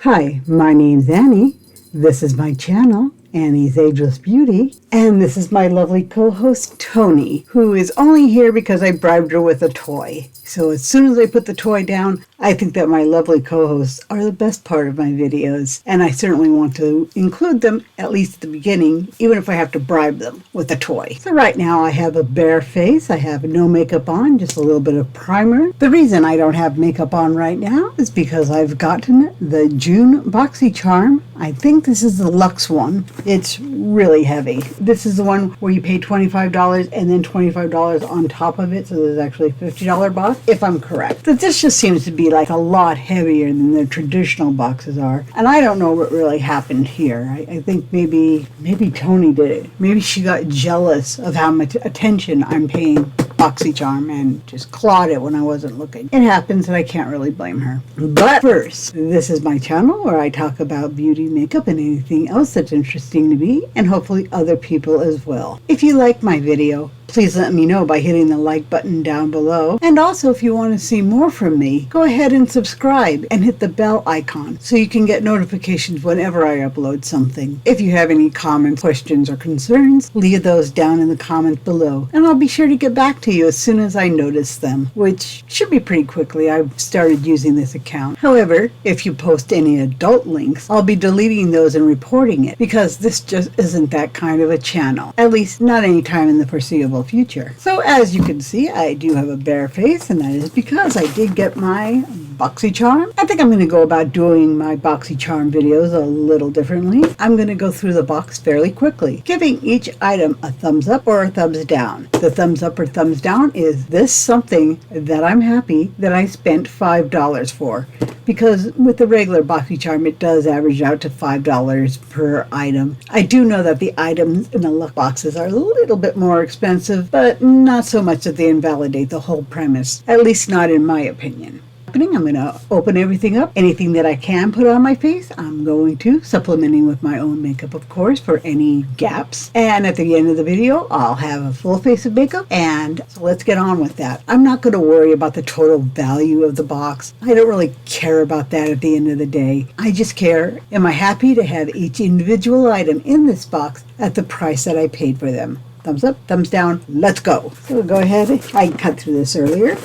Hi, my name's Annie. This is my channel, Annie's Ageless Beauty, and this is my lovely co-host Tony, who is only here because I bribed her with a toy. So as soon as I put the toy down, I think that my lovely co-hosts are the best part of my videos, and I certainly want to include them, at least at the beginning, even if I have to bribe them with a toy. So right now I have a bare face. I have no makeup on, just a little bit of primer. The reason I don't have makeup on right now is because I've gotten the June Boxycharm. I think this is the Lux one. It's really heavy. This is the one where you pay $25 and then $25 on top of it, so there's actually a $50 box, if I'm correct. But this just seems to be like a lot heavier than the traditional boxes are, and I don't know what really happened here. I think maybe Tony did it. Maybe she got jealous of how much attention I'm paying Boxycharm and just clawed it when I wasn't looking. It happens, and I can't really blame her. But first, this is my channel where I talk about beauty, makeup, and anything else that's interesting to me, and hopefully other people as well. If you like my video, please let me know by hitting the like button down below. And also, if you want to see more from me, go ahead and subscribe and hit the bell icon so you can get notifications whenever I upload something. If you have any comments, questions, or concerns, leave those down in the comments below, and I'll be sure to get back to you as soon as I notice them, which should be pretty quickly. I've started using this account. However, if you post any adult links, I'll be deleting those and reporting it, because this just isn't that kind of a channel, at least not anytime in the foreseeable future. So as you can see, I do have a bare face, and that is because I did get my Boxycharm. I think I'm going to go about doing my Boxycharm videos a little differently. I'm going to go through the box fairly quickly, giving each item a thumbs up or a thumbs down. The thumbs up or thumbs down is this something that I'm happy that I spent $5 for, because with the regular Boxycharm it does average out to $5 per item. I do know that the items in the Lux boxes are a little bit more expensive, but not so much that they invalidate the whole premise, at least not in my opinion. I'm going to open everything up. Anything that I can put on my face, I'm going to, supplementing with my own makeup, of course, for any gaps. And at the end of the video, I'll have a full face of makeup, and so let's get on with that. I'm not going to worry about the total value of the box. I don't really care about that at the end of the day. I just care, am I happy to have each individual item in this box at the price that I paid for them? Thumbs up, thumbs down, let's go. So we'll go ahead, I cut through this earlier.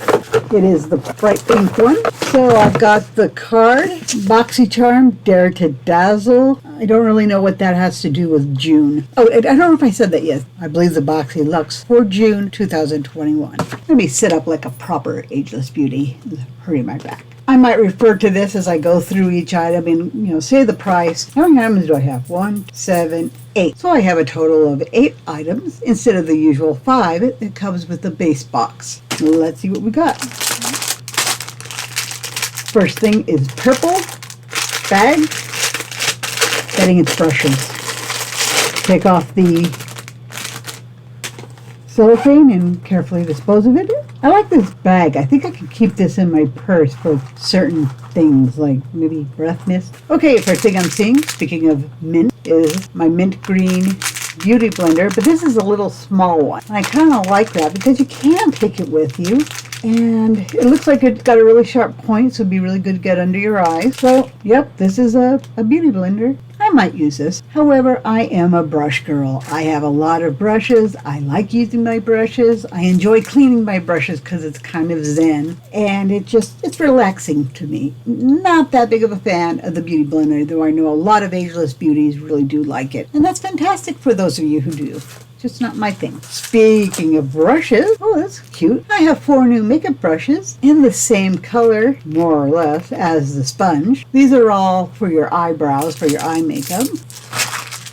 It is the bright pink one. So I've got the card, Boxycharm Dare to Dazzle. I don't really know what that has to do with June. Oh, I don't know if I said that yet. I believe the Boxy Lux for June 2021. Let me sit up like a proper ageless beauty. Hurry my back. I might refer to this as I go through each item and, say the price. How many items do I have? 1, 7, 8. So I have a total of 8 items instead of the usual 5. It comes with the base box. Let's see what we got. First thing is purple bag. Getting its brushes. Take off the cellophane and carefully dispose of it. I like this bag. I think I could keep this in my purse for certain things, like maybe breath mist. Okay, first thing I'm seeing, speaking of mint, is my mint green beauty blender, but this is a little small one. I kind of like that because you can take it with you, and it looks like it's got a really sharp point, so it'd be really good to get under your eyes. So, yep, this is a beauty blender. I might use this. However, I am a brush girl. I have a lot of brushes. I like using my brushes. I enjoy cleaning my brushes because it's kind of zen, and it's relaxing to me. Not that big of a fan of the beauty blender, though I know a lot of ageless beauties really do like it. And that's fantastic for those of you who do. Just not my thing. Speaking of brushes, oh, that's cute. I have 4 new makeup brushes in the same color, more or less, as the sponge. These are all for your eyebrows, for your eye makeup.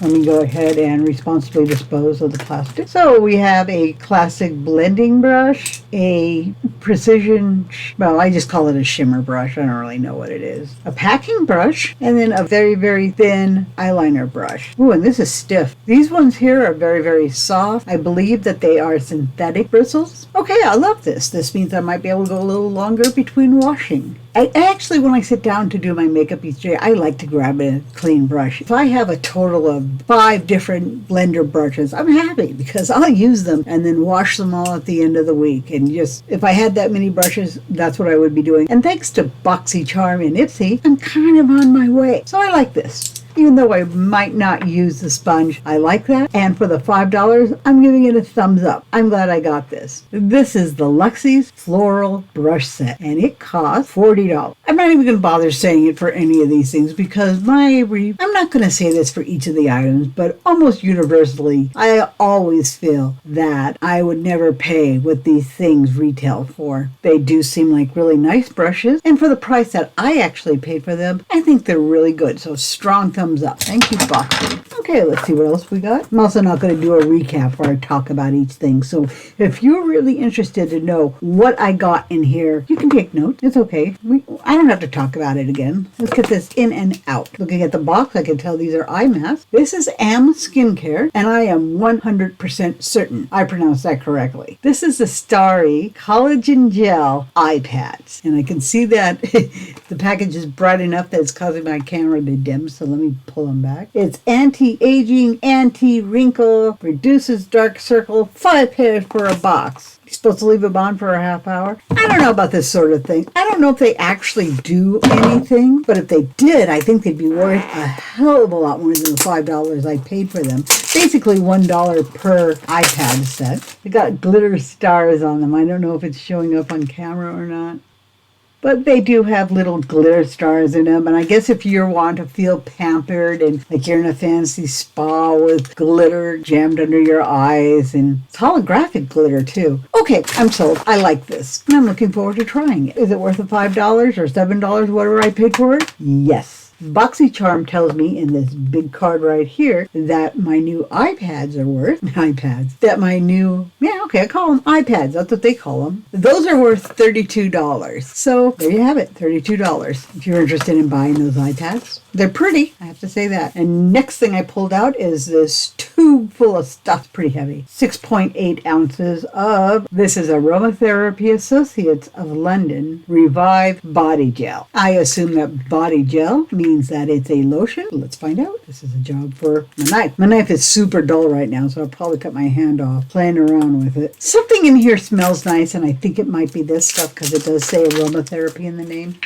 Let me go ahead and responsibly dispose of the plastic. So we have a classic blending brush, a precision, well, I just call it a shimmer brush. I don't really know what it is. A packing brush, and then a very, very thin eyeliner brush. Ooh, and this is stiff. These ones here are very, very soft. I believe that they are synthetic bristles. Okay, I love this. This means I might be able to go a little longer between washing. I actually, when I sit down to do my makeup each day, I like to grab a clean brush. If I have a total of 5 different blender brushes, I'm happy because I'll use them and then wash them all at the end of the week. And and just, if I had that many brushes, that's what I would be doing. And thanks to Boxycharm and Ipsy, I'm kind of on my way. So I like this. Even though I might not use the sponge, I like that. And for the $5, I'm giving it a thumbs up. I'm glad I got this. This is the Luxie's Floral Brush Set, and it costs $40. I'm not even going to bother saying it for any of these things because I'm not going to say this for each of the items, but almost universally, I always feel that I would never pay what these things retail for. They do seem like really nice brushes, and for the price that I actually paid for them, I think they're really good. So strong thumbs up. Thank you, Boxy. Okay, let's see what else we got. I'm also not going to do a recap where I talk about each thing. So if you're really interested to know what I got in here, you can take notes. It's okay. I don't have to talk about it again. Let's get this in and out. Looking at the box, I can tell these are eye masks. This is Am Skincare, and I am 100% certain I pronounced that correctly. This is the Starry Collagen Gel eye pads, and I can see that the package is bright enough that it's causing my camera to dim, so let me pull them back. It's anti-aging, anti-wrinkle, reduces dark circle, 5 pairs for a box. You're supposed to leave them on for a half hour. I don't know about this sort of thing. I don't know if they actually do anything, but if they did, I think they'd be worth a hell of a lot more than the $5 I paid for them. Basically $1 per iPad set. They got glitter stars on them. I don't know if it's showing up on camera or not. But they do have little glitter stars in them. And I guess if you want to feel pampered and like you're in a fancy spa with glitter jammed under your eyes, and it's holographic glitter too. Okay, I'm sold. I like this. And I'm looking forward to trying it. Is it worth the $5 or $7, whatever I paid for it? Yes. Boxycharm tells me in this big card right here that my new iPads are worth, I call them iPads. That's what they call them. Those are worth $32. So there you have it, $32. If you're interested in buying those iPads. They're pretty, I have to say that. And next thing I pulled out is this tube full of stuff, pretty heavy. 6.8 ounces of, this is Aromatherapy Associates of London Revive Body Gel. I assume that body gel means that it's a lotion. Let's find out. This is a job for my knife. My knife is super dull right now, so I'll probably cut my hand off playing around with it. Something in here smells nice, and I think it might be this stuff because it does say aromatherapy in the name.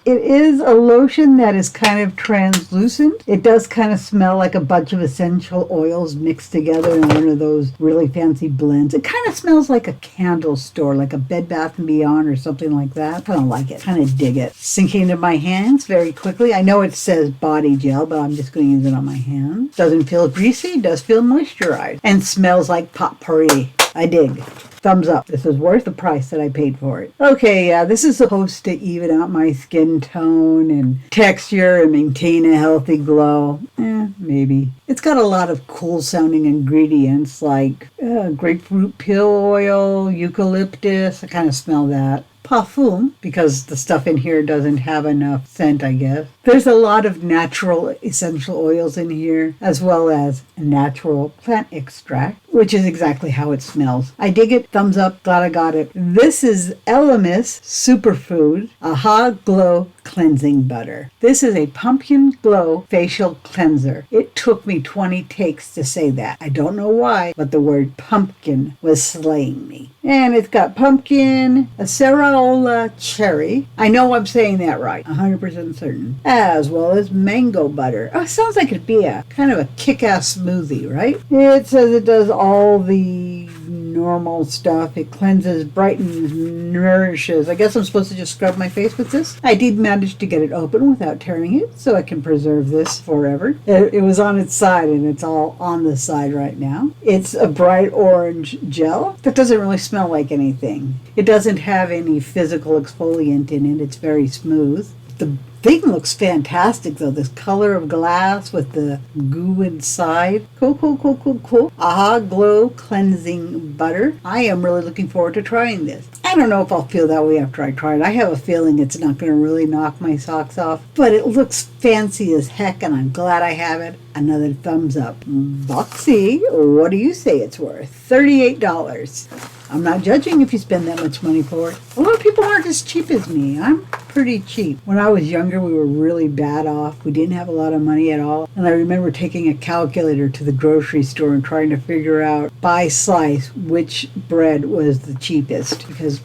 It is a lotion that is kind of translucent. It does kind of smell like a bunch of essential oils mixed together in one of those really fancy blends. It kind of smells like a candle store, like a Bed Bath & Beyond or something like that. Kind of like it. Kind of dig it. Sinking into my hands very quickly. I know it says body gel, but I'm just going to use it on my hands. Doesn't feel greasy. Does feel moisturized. And smells like potpourri. I dig. Thumbs up. This is worth the price that I paid for it. Okay, yeah, this is supposed to even out my skin tone and texture and maintain a healthy glow. Maybe. It's got a lot of cool sounding ingredients like grapefruit peel oil, eucalyptus. I kind of smell that. Parfum, because the stuff in here doesn't have enough scent, I guess. There's a lot of natural essential oils in here, as well as natural plant extract, which is exactly how it smells. I dig it. Thumbs up. Glad I got it. This is Elemis Superfood Aha Glow Cleansing Butter. This is a pumpkin glow facial cleanser. It took me 20 takes to say that. I don't know why, but the word pumpkin was slaying me. And it's got pumpkin, acerola cherry. I know I'm saying that right. 100% certain. As well as mango butter. Oh, it sounds like it'd be a kind of a kick-ass smoothie, right? It says it does all the normal stuff. It cleanses, brightens, nourishes. I guess I'm supposed to just scrub my face with this. I did manage to get it open without tearing it, so I can preserve this forever. It was on its side, and it's all on the side right now. It's a bright orange gel that doesn't really smell like anything. It doesn't have any physical exfoliant in it. It's very smooth. The thing looks fantastic though. This color of glass with the goo inside. Cool. Aha Glow Cleansing Butter. I am really looking forward to trying this. I don't know if I'll feel that way after I try it. I have a feeling it's not going to really knock my socks off, but it looks fancy as heck, and I'm glad I have it. Another thumbs up. Boxy, what do you say it's worth? $38. I'm not judging if you spend that much money for it. A lot of people aren't as cheap as me. I'm pretty cheap. When I was younger, we were really bad off. We didn't have a lot of money at all. And I remember taking a calculator to the grocery store and trying to figure out by slice which bread was the cheapest because,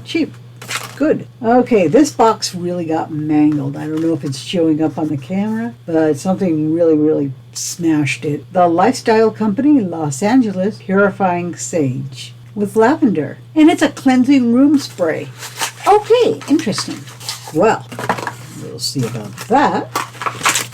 cheap. Good. Okay, this box really got mangled. I don't know if it's showing up on the camera, but something really, really smashed it. The Lifestyle Company, Los Angeles, Purifying Sage with lavender. And it's a cleansing room spray. Okay, interesting. Well, we'll see about that.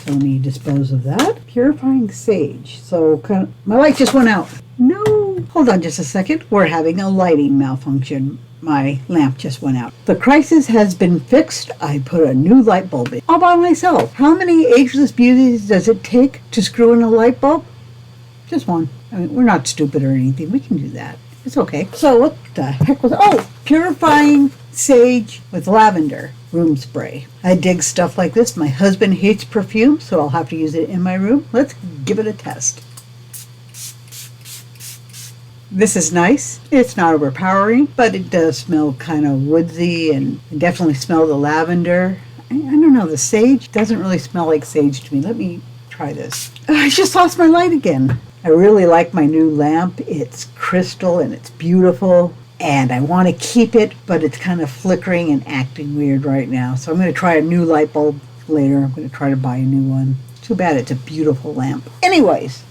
So let me dispose of that. Purifying Sage. So my light just went out. No. Hold on just a second. We're having a lighting malfunction. My lamp just went out. The crisis has been fixed. I put a new light bulb in. All by myself. How many ageless beauties does it take to screw in a light bulb? Just one. I mean, we're not stupid or anything. We can do that. It's okay. So what the heck was... Oh! Purifying Sage with lavender room spray. I dig stuff like this. My husband hates perfume, so I'll have to use it in my room. Let's give it a test. This is nice. It's not overpowering, but it does smell kind of woodsy, and I definitely smell the lavender. I don't know, the sage doesn't really smell like sage to me. Let me try this. I just lost my light again. I really like my new lamp. It's crystal and it's beautiful, and I want to keep it, but it's kind of flickering and acting weird right now. So I'm going to try a new light bulb later. I'm going to try to buy a new one. Too bad it's a beautiful lamp. Anyways,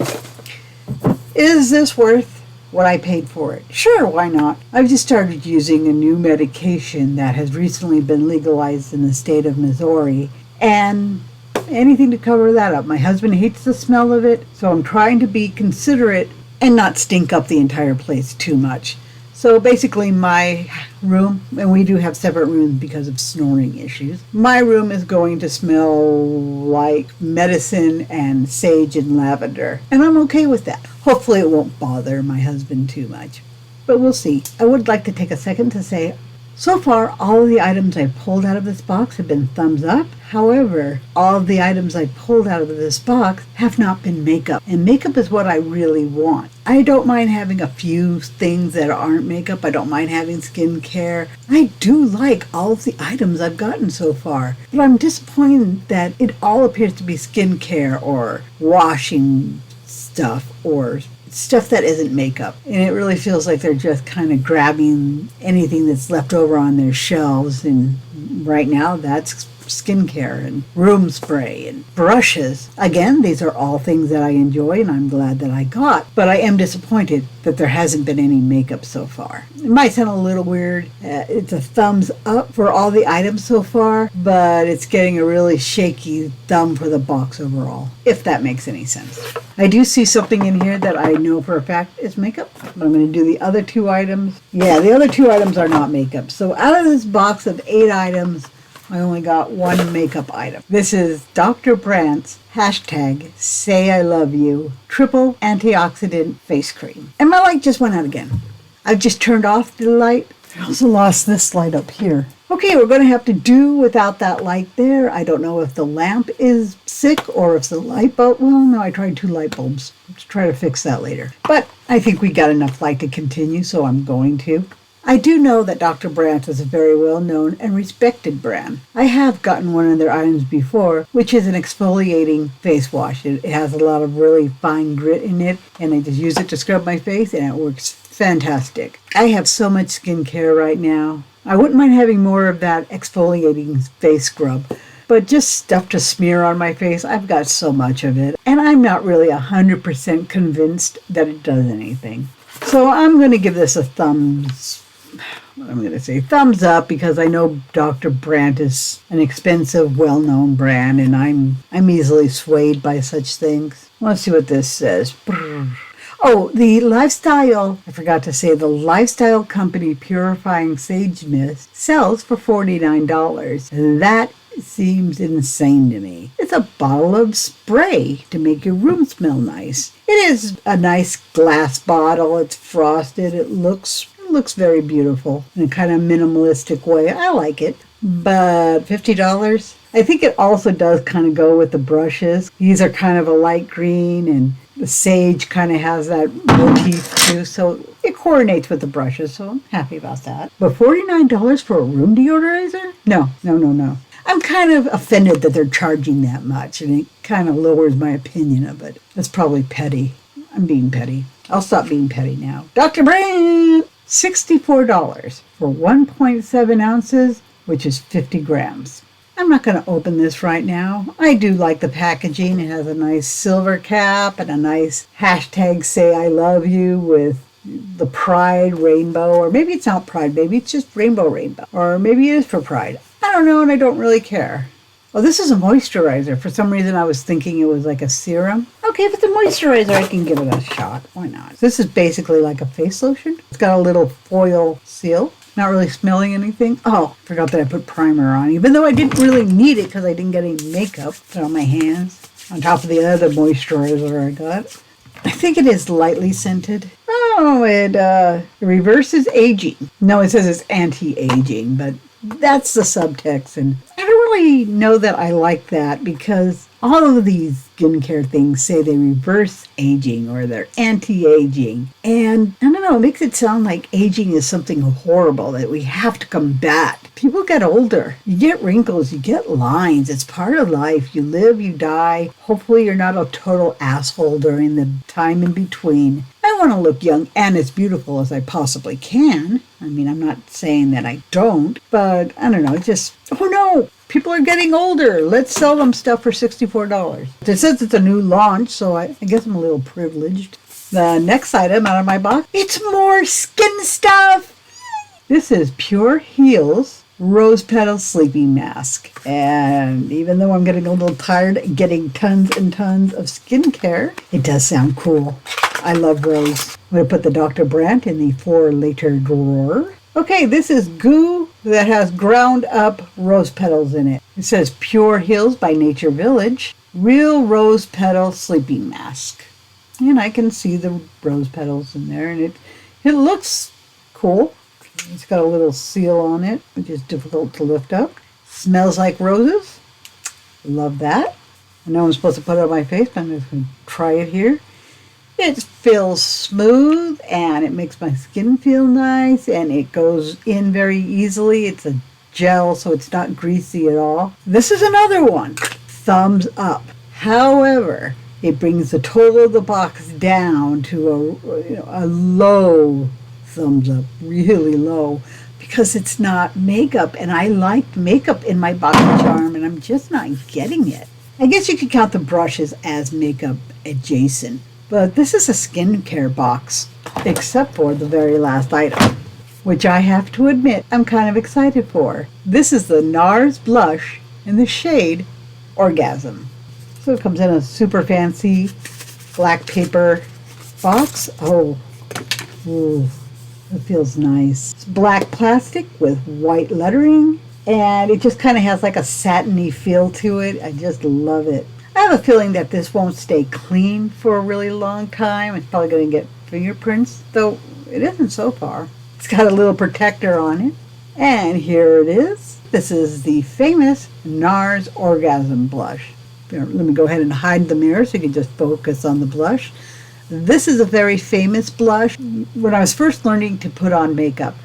is this worth what I paid for it? Sure, why not? I've just started using a new medication that has recently been legalized in the state of Missouri, and anything to cover that up. My husband hates the smell of it, so I'm trying to be considerate and not stink up the entire place too much. So basically my room, and we do have separate rooms because of snoring issues, my room is going to smell like medicine and sage and lavender. And I'm okay with that. Hopefully it won't bother my husband too much. But we'll see. I would like to take a second to say, so far all of the items I pulled out of this box have been thumbs up. However, all of the items I pulled out of this box have not been makeup. And makeup is what I really want. I don't mind having a few things that aren't makeup. I don't mind having skincare. I do like all of the items I've gotten so far. But I'm disappointed that it all appears to be skincare or washing stuff or stuff that isn't makeup. And it really feels like they're just kind of grabbing anything that's left over on their shelves. And right now that's skincare and room spray and brushes. Again, these are all things that I enjoy and I'm glad that I got. But I am disappointed that there hasn't been any makeup so far. It might sound a little weird. It's a thumbs up for all the items so far, but it's getting a really shaky thumb for the box overall, if that makes any sense. I do see something in here that I know for a fact is makeup, but I'm going to do the other two items. Yeah, the other two items are not makeup. So out of this box of 8 items, I only got one makeup item. This is Dr. Brandt's #Say I Love You Triple Antioxidant Face Cream. And my light just went out again. I've just turned off the light. I also lost this light up here. Okay, we're going to have to do without that light there. I don't know if the lamp is sick or if the light bulb... Well, no, I tried 2 light bulbs. Let's try to fix that later. But I think we got enough light to continue, so I'm going to. I do know that Dr. Brandt is a very well-known and respected brand. I have gotten one of their items before, which is an exfoliating face wash. It has a lot of really fine grit in it, and I just use it to scrub my face, and it works fantastic. I have so much skincare right now. I wouldn't mind having more of that exfoliating face scrub, but just stuff to smear on my face, I've got so much of it, and I'm not really 100% convinced that it does anything. So I'm going to give this a thumbs up, because I know Dr. Brandt is an expensive, well-known brand, and I'm easily swayed by such things. Let's see what this says. Oh, the Lifestyle, I forgot to say, the Lifestyle Company Purifying Sage Mist sells for $49. That seems insane to me. It's a bottle of spray to make your room smell nice. It is a nice glass bottle. It's frosted. It looks very beautiful in a kind of minimalistic way. I like it. But $50? I think it also does kind of go with the brushes. These are kind of a light green, and The sage kind of has that motif too, so it coordinates with the brushes, so I'm happy about that. But $49 for a room deodorizer? No. I'm kind of offended that they're charging that much, and it kind of lowers my opinion of it. That's probably petty. I'm being petty. I'll stop being petty now. Dr. Brand! $64 for 1.7 ounces, which is 50 grams. I'm not going to open this right now. I do like the packaging. It has a nice silver cap and a nice hashtag say I love you with the pride rainbow. Or maybe it's not pride, maybe it's just rainbow. Or maybe it is for pride. I don't know, and I don't really care. Oh, this is a moisturizer. For some reason I was thinking it was like a serum. Okay, if it's a moisturizer, I can give it a shot. Why not? This is basically like a face lotion. It's got a little foil seal. Not really smelling anything. Oh, forgot that I put primer on, even though I didn't really need it because I didn't get any makeup on my hands. On top of the other moisturizer I got. I think it is lightly scented. Oh, it reverses aging. No, it says it's anti-aging, but that's the subtext. And I don't really know that I like that because all of these skincare things say they reverse aging or they're anti-aging. And I don't know, it makes it sound like aging is something horrible that we have to combat. People get older. You get wrinkles, you get lines. It's part of life. You live, you die. Hopefully you're not a total asshole during the time in between. I want to look young and as beautiful as I possibly can. I mean, I'm not saying that I don't, but I don't know, it just, oh no, people are getting older. Let's sell them stuff for $64. It says it's a new launch, so I guess I'm a little privileged. The next item out of my box, it's more skin stuff. This is Pure Heals Rose Petal Sleeping Mask. And even though I'm getting a little tired of getting tons and tons of skincare, it does sound cool. I love rose. I'm going to put the Dr. Brandt in the for later drawer. Okay, this is goo that has ground up rose petals in it. It says Pure Heals by Nature Village. Real Rose Petal Sleeping Mask. And I can see the rose petals in there, and it looks cool. It's got a little seal on it, which is difficult to lift up. Smells like roses. Love that. I know I'm supposed to put it on my face, but I'm just going to try it here. It feels smooth, and it makes my skin feel nice, and it goes in very easily. It's a gel, so it's not greasy at all. This is another one. Thumbs up. However, it brings the total of the box down to a low thumbs up, really low, because it's not makeup, and I liked makeup in my Boxycharm, and I'm just not getting it. I guess you could count the brushes as makeup adjacent, but this is a skincare box, except for the very last item, which I have to admit I'm kind of excited for. This is the NARS blush in the shade Orgasm. So it comes in a super fancy black paper box. Oh, ooh. It feels nice. It's black plastic with white lettering, and it just kind of has like a satiny feel to it. I just love it. I have a feeling that this won't stay clean for a really long time. It's probably going to get fingerprints, though it isn't so far. It's got a little protector on it. And here it is. This is the famous NARS Orgasm Blush. Let me go ahead and hide the mirror so you can just focus on the blush. This is a very famous blush. When I was first learning to put on makeup,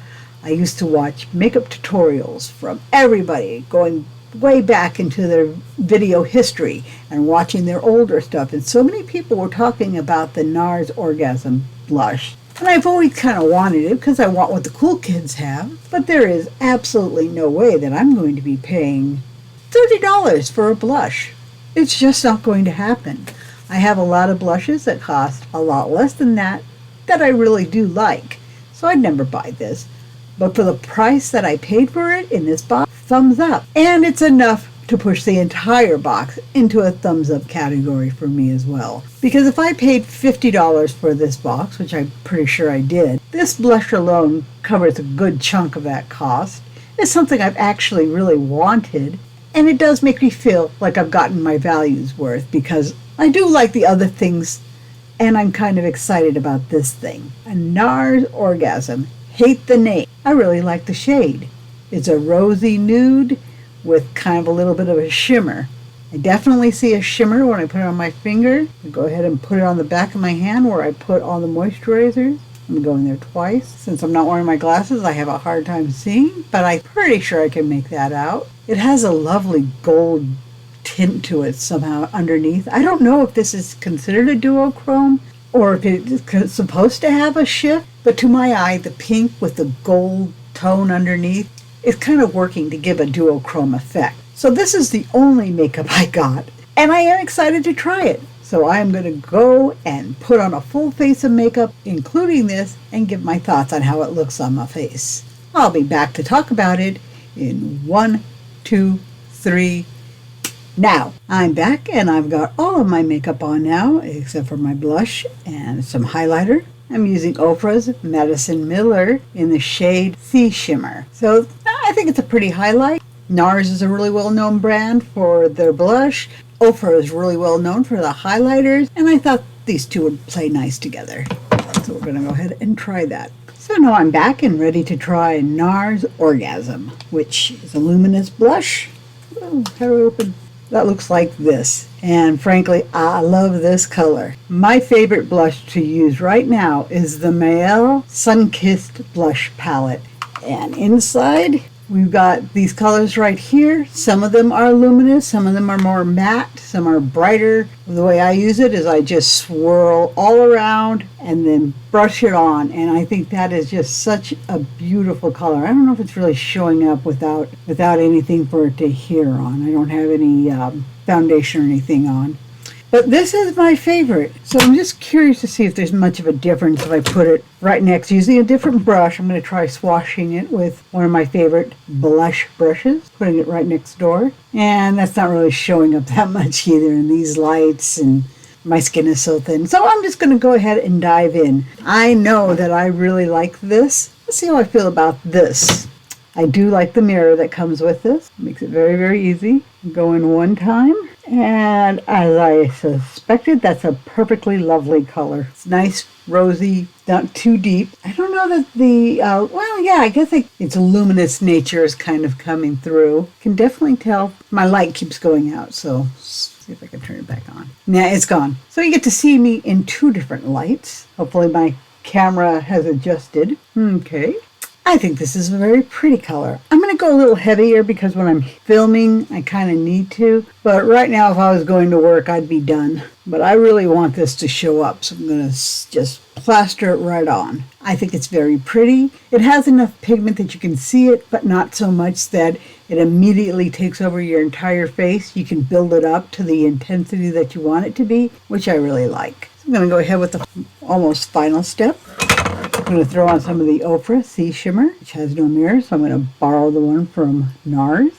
I used to watch makeup tutorials from everybody, going way back into their video history and watching their older stuff. And so many people were talking about the NARS Orgasm blush. And I've always kind of wanted it because I want what the cool kids have. But there is absolutely no way that I'm going to be paying $30 for a blush. It's just not going to happen. I have a lot of blushes that cost a lot less than that I really do like. So I'd never buy this. But for the price that I paid for it in this box, thumbs up. And it's enough to push the entire box into a thumbs up category for me as well. Because if I paid $50 for this box, which I'm pretty sure I did, this blush alone covers a good chunk of that cost. It's something I've actually really wanted. And it does make me feel like I've gotten my value's worth because I do like the other things, and I'm kind of excited about this thing. A NARS Orgasm. Hate the name. I really like the shade. It's a rosy nude with kind of a little bit of a shimmer. I definitely see a shimmer when I put it on my finger. I go ahead and put it on the back of my hand where I put all the moisturizers. I'm going there twice. Since I'm not wearing my glasses, I have a hard time seeing, but I'm pretty sure I can make that out. It has a lovely gold tint to it somehow underneath. I don't know if this is considered a duochrome or if it's supposed to have a shift, but to my eye, the pink with the gold tone underneath is kind of working to give a duochrome effect. So this is the only makeup I got, and I am excited to try it. So I am going to go and put on a full face of makeup, including this, and give my thoughts on how it looks on my face. I'll be back to talk about it in 1, 2, 3. Now, I'm back and I've got all of my makeup on now, except for my blush and some highlighter. I'm using Oprah's Madison Miller in the shade Sea Shimmer. So I think it's a pretty highlight. NARS is a really well-known brand for their blush. Oprah is really well known for the highlighters, and I thought these two would play nice together. So we're going to go ahead and try that. So now I'm back and ready to try NARS Orgasm, which is a luminous blush. Oh, how do I open? That looks like this. And frankly, I love this color. My favorite blush to use right now is the Maelle Sun-Kissed Blush Palette. And inside, we've got these colors right here. Some of them are luminous, some of them are more matte, some are brighter. The way I use it is I just swirl all around and then brush it on. And I think that is just such a beautiful color. I don't know if it's really showing up without anything for it to adhere on. I don't have any foundation or anything on. But this is my favorite. So I'm just curious to see if there's much of a difference if I put it right next. Using a different brush, I'm going to try swashing it with one of my favorite blush brushes, putting it right next door. And that's not really showing up that much either in these lights, and my skin is so thin. So I'm just going to go ahead and dive in. I know that I really like this. Let's see how I feel about this. I do like the mirror that comes with this. It makes it very, very easy. Go in one time. And as I suspected, that's a perfectly lovely color. It's nice, rosy, not too deep. I don't know that I guess its luminous nature is kind of coming through. Can definitely tell my light keeps going out, so see if I can turn it back on. Yeah, it's gone. So you get to see me in two different lights. Hopefully my camera has adjusted. Okay. I think this is a very pretty color. I'm going to go a little heavier because when I'm filming, I kind of need to. But right now, if I was going to work, I'd be done. But I really want this to show up, so I'm going to just plaster it right on. I think it's very pretty. It has enough pigment that you can see it, but not so much that it immediately takes over your entire face. You can build it up to the intensity that you want it to be, which I really like. So I'm going to go ahead with the almost final step. I'm going to throw on some of the Oprah Sea Shimmer, which has no mirror, so I'm going to borrow the one from NARS.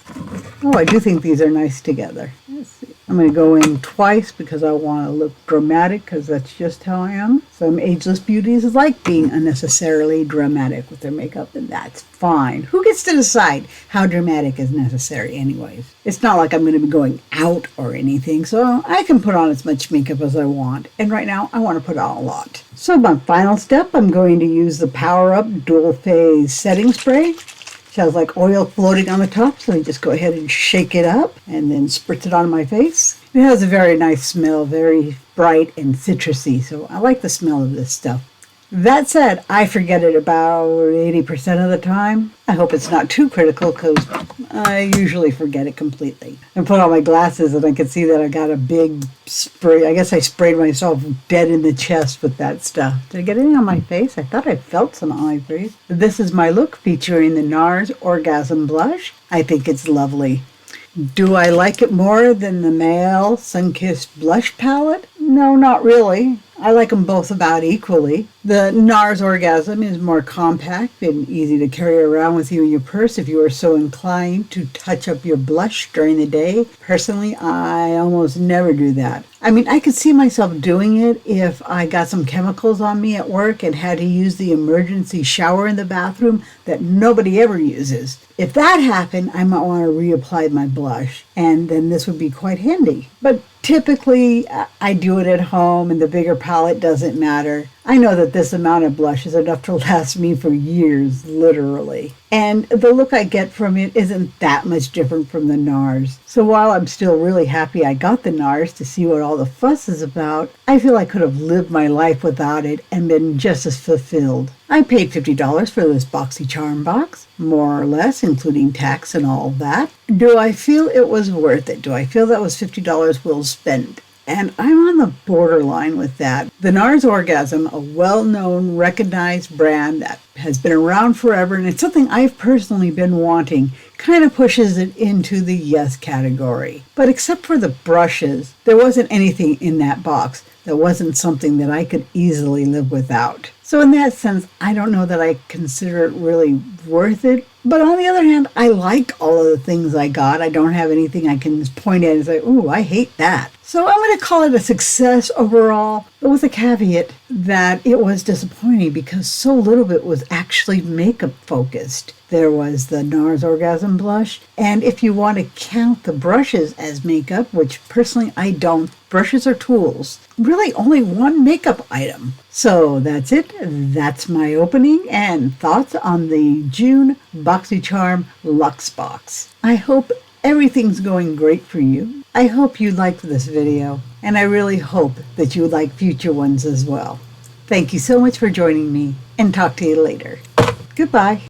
Oh, I do think these are nice together. Let's see. I'm going to go in twice because I want to look dramatic, because that's just how I am. Some ageless beauties like being unnecessarily dramatic with their makeup, and that's fine. Who gets to decide how dramatic is necessary anyways? It's not like I'm going to be going out or anything, so I can put on as much makeup as I want. And right now, I want to put on a lot. So my final step, I'm going to use the Power Up Dual Phase Setting Spray. It has like oil floating on the top, so I just go ahead and shake it up and then spritz it on my face. It has a very nice smell, very bright and citrusy, so I like the smell of this stuff. That said, I forget it about 80% of the time. I hope it's not too critical because I usually forget it completely. I put on my glasses and I can see that I got a big spray. I guess I sprayed myself dead in the chest with that stuff. Did I get any on my face? I thought I felt some on my face. This is my look featuring the NARS Orgasm Blush. I think it's lovely. Do I like it more than the Maelle Sun-Kissed Blush Palette? No, not really. I like them both about equally. The NARS Orgasm is more compact and easy to carry around with you in your purse if you are so inclined to touch up your blush during the day. Personally, I almost never do that. I mean, I could see myself doing it if I got some chemicals on me at work and had to use the emergency shower in the bathroom that nobody ever uses. If that happened, I might want to reapply my blush, and then this would be quite handy. But typically, I do it at home in the bigger palette doesn't matter. I know that this amount of blush is enough to last me for years, literally. And the look I get from it isn't that much different from the NARS. So while I'm still really happy I got the NARS to see what all the fuss is about, I feel I could have lived my life without it and been just as fulfilled. I paid $50 for this Boxycharm box, more or less, including tax and all that. Do I feel it was worth it? Do I feel that was $50 well spent? And I'm on the borderline with that. The NARS Orgasm, a well-known, recognized brand that has been around forever, and it's something I've personally been wanting, kind of pushes it into the yes category. But except for the brushes, there wasn't anything in that box that wasn't something that I could easily live without. So in that sense, I don't know that I consider it really worth it. But on the other hand, I like all of the things I got. I don't have anything I can point at and say, ooh, I hate that. So I'm going to call it a success overall, but with a caveat that it was disappointing because so little of it was actually makeup focused. There was the NARS Orgasm blush, and if you want to count the brushes as makeup, which personally I don't, brushes are tools, really only one makeup item. So that's it. That's my opening and thoughts on the June Boxycharm Lux box. I hope everything's going great for you. I hope you liked this video, and I really hope that you like future ones as well. Thank you so much for joining me, and talk to you later. Goodbye.